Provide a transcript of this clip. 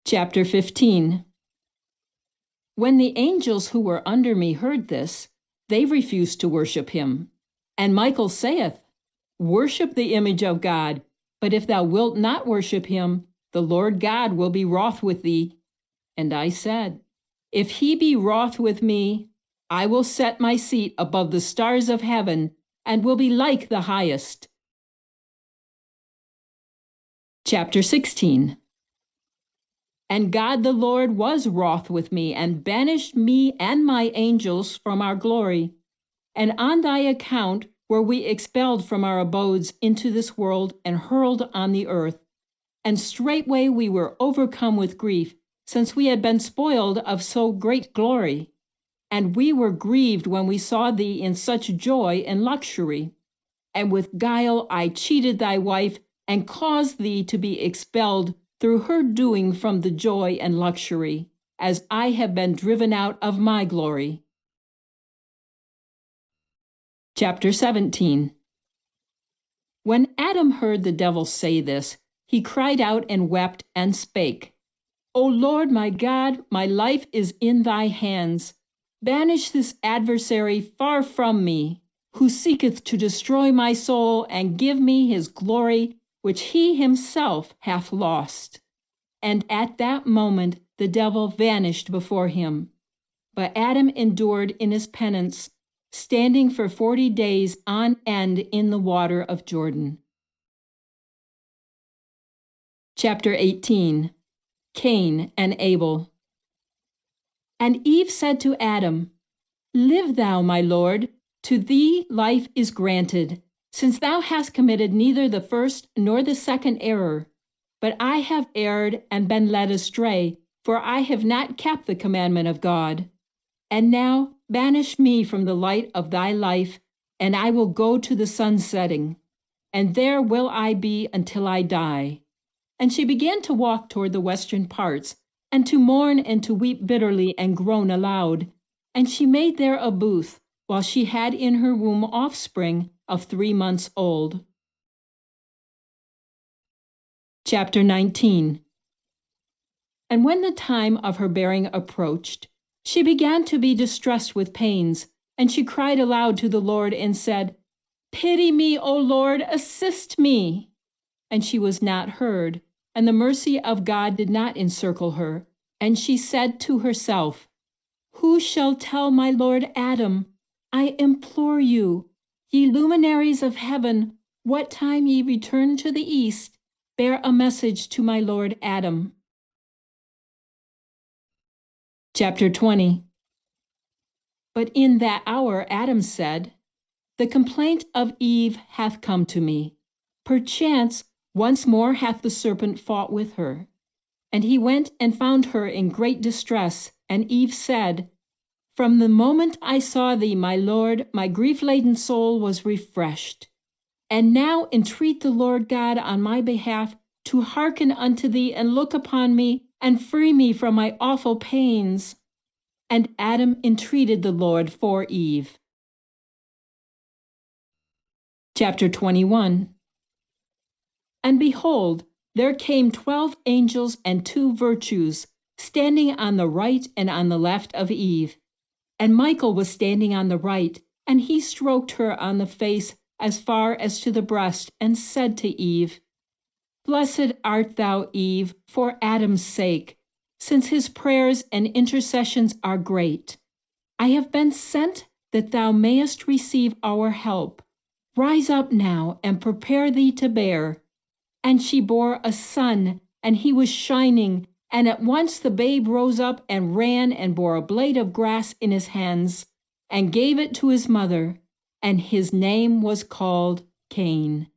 Chapter 15. When the angels who were under me heard this, they refused to worship him. And Michael saith, Worship the image of God, but if thou wilt not worship him, the Lord God will be wroth with thee. And I said, If he be wroth with me, I will set my seat above the stars of heaven, and will be like the highest. Chapter 16. And God the Lord was wroth with me, and banished me and my angels from our glory. And on thy account were we expelled from our abodes into this world, and hurled on the earth. And straightway we were overcome with grief, since we had been spoiled of so great glory. And we were grieved when we saw thee in such joy and luxury. And with guile I cheated thy wife, and caused thee to be expelled through her doing from the joy and luxury, as I have been driven out of my glory. Chapter 17. When Adam heard the devil say this, he cried out and wept and spake, O Lord my God, my life is in thy hands. Banish this adversary far from me, who seeketh to destroy my soul, and give me his glory, which he himself hath lost. And at that moment the devil vanished before him. But Adam endured in his penance, standing for 40 days on end in the water of Jordan. Chapter 18. Cain and Abel. And Eve said to Adam, Live thou, my Lord, to thee life is granted, since thou hast committed neither the first nor the second error. But I have erred and been led astray, for I have not kept the commandment of God. And now banish me from the light of thy life, and I will go to the sun setting, and there will I be until I die. And she began to walk toward the western parts, and to mourn and to weep bitterly and groan aloud. And she made there a booth, while she had in her womb offspring of 3 months old. Chapter 19. And when the time of her bearing approached, she began to be distressed with pains, and she cried aloud to the Lord and said, Pity me, O Lord, assist me. And she was not heard, and the mercy of God did not encircle her. And she said to herself, Who shall tell my Lord Adam? I implore you, ye luminaries of heaven, what time ye return to the east, bear a message to my Lord Adam. Chapter 20. But in that hour Adam said, The complaint of Eve hath come to me. Perchance once more hath the serpent fought with her. And he went and found her in great distress. And Eve said, From the moment I saw thee, my Lord, my grief-laden soul was refreshed. And now entreat the Lord God on my behalf to hearken unto thee, and look upon me, and free me from my awful pains. And Adam entreated the Lord for Eve. Chapter 21. And behold, there came 12 angels and 2 virtues, standing on the right and on the left of Eve. And Michael was standing on the right, and he stroked her on the face as far as to the breast, and said to Eve, Blessed art thou, Eve, for Adam's sake, since his prayers and intercessions are great. I have been sent that thou mayest receive our help. Rise up now, and prepare thee to bear. And she bore a son, and he was shining, and at once the babe rose up and ran and bore a blade of grass in his hands, and gave it to his mother, and his name was called Cain.